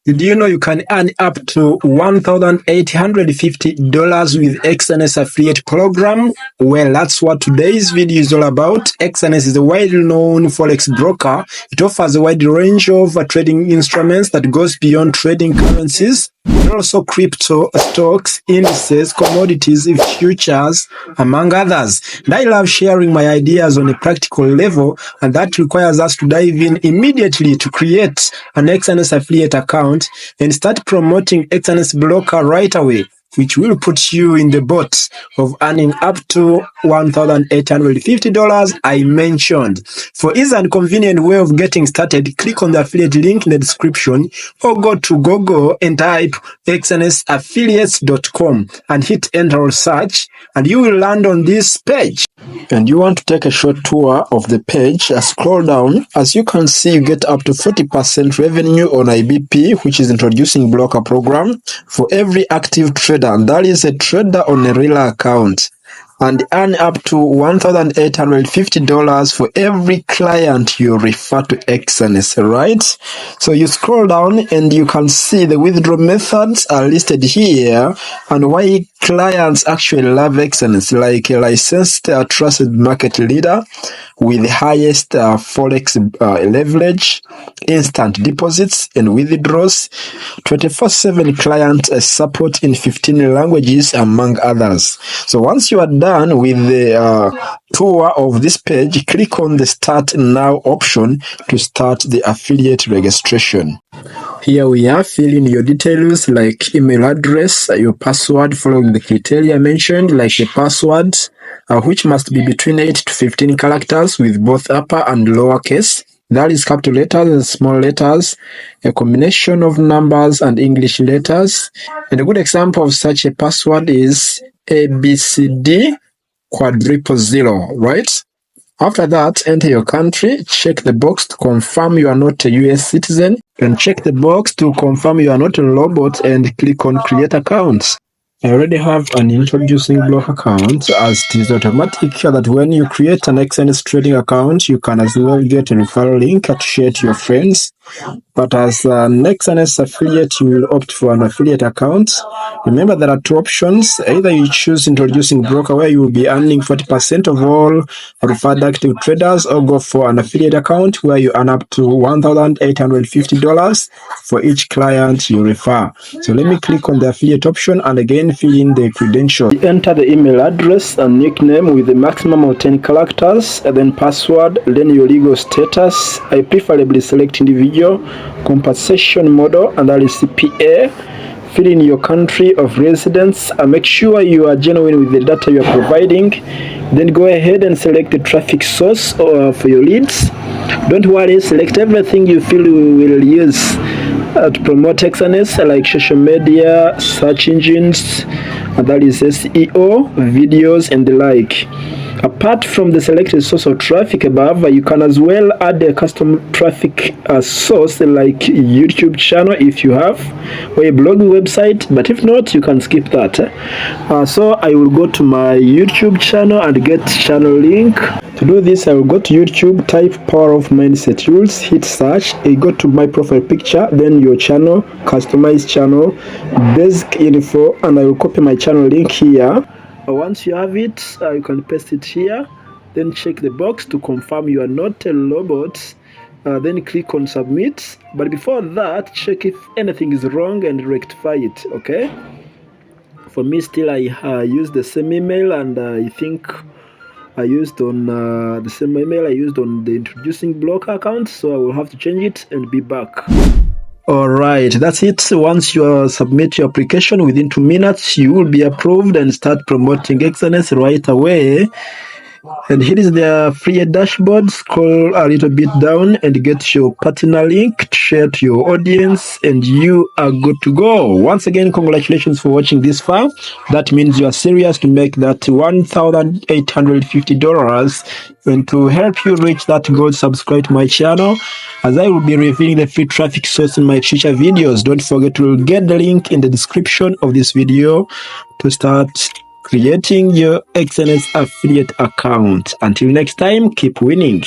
Did you know you can earn up to $1,850 with Exness affiliate program? Well, that's what today's video is all about. Exness is a widely known forex broker. It offers a wide range of trading instruments that goes beyond trading currencies, but also crypto, stocks, indices, commodities, futures, among others. And I love sharing my ideas on a practical level, and that requires us to dive in immediately to create an Exness affiliate account and start promoting Exness broker right away, which will put you in the boat of earning up to $1,850 I mentioned. For easy and convenient way of getting started, click on the affiliate link in the description or go to Google and type exnessaffiliates.com and hit enter or search, and you will land on this page. And you want to take a short tour of the page, scroll down. As you can see, you get up to 40% revenue on IBP, which is introducing broker program, for every active trader, and that is a trader on a real account, and earn up to $1,850 for every client you refer to Exness, right? So you scroll down and you can see the withdrawal methods are listed here and why clients actually love Exness, like a licensed trusted market leader with the highest forex leverage, instant deposits and withdrawals, 24/7 client support in 15 languages, among others. So once you are done with the tour of this page, click on the Start Now option to start the affiliate registration. Here we are, fill in your details like email address, your password following the criteria mentioned, like the password, which must be between 8 to 15 characters with both upper and lower case. That is capital letters and small letters, a combination of numbers and English letters. And a good example of such a password is ABCD quadruple 0, right? After that, enter your country, check the box to confirm you are not a US citizen, and check the box to confirm you are not a robot and click on Create Account. I already have an introducing block account, as it is automatic that when you create an Exness trading account, you can as well get a referral link to share to your friends. But as an Exness affiliate, you will opt for an affiliate account. Remember, there are two options. Either you choose introducing broker, where you will be earning 40% of all referred active traders, or go for an affiliate account where you earn up to $1,850 for each client you refer. So let me click on the affiliate option and again fill in the credentials. Enter the email address and nickname with a maximum of 10 characters, and then password, then your legal status. I preferably select individual, compensation model, and that is CPA. Fill in your country of residence and make sure you are genuine with the data you are providing. Then go ahead and select the traffic source for your leads. Don't worry, select everything you feel you will use to promote Exness, like social media, search engines, and that is SEO, videos, and the like. Apart from the selected source of traffic above, you can as well add a custom traffic source like YouTube channel if you have, or a blogging website, but if not, you can skip that. So I will go to my YouTube channel and get channel link. To do this, I will go to YouTube, type Power of Mindset Rules, hit search, I go to my profile picture, then your channel, customize channel, basic info, and I will copy my channel link here. Once you have it, you can paste it here, then check the box to confirm you are not a robot, then click on submit. But before that, check if anything is wrong and rectify it, okay? For me, still I use the same email, and I think I used on the same email I used on the introducing block account, so I will have to change it and be back. Alright, that's it. Once you submit your application, within 2 minutes you will be approved and start promoting Exness right away. And here is the free dashboard. Scroll a little bit down and get your partner link, share to your audience, and you are good to go. Once again, congratulations for watching this far. That means you are serious to make that $1,850. And to help you reach that goal, subscribe to my channel, as I will be revealing the free traffic source in my future videos. Don't forget to get the link in the description of this video to start creating your Exness affiliate account. Until next time, keep winning.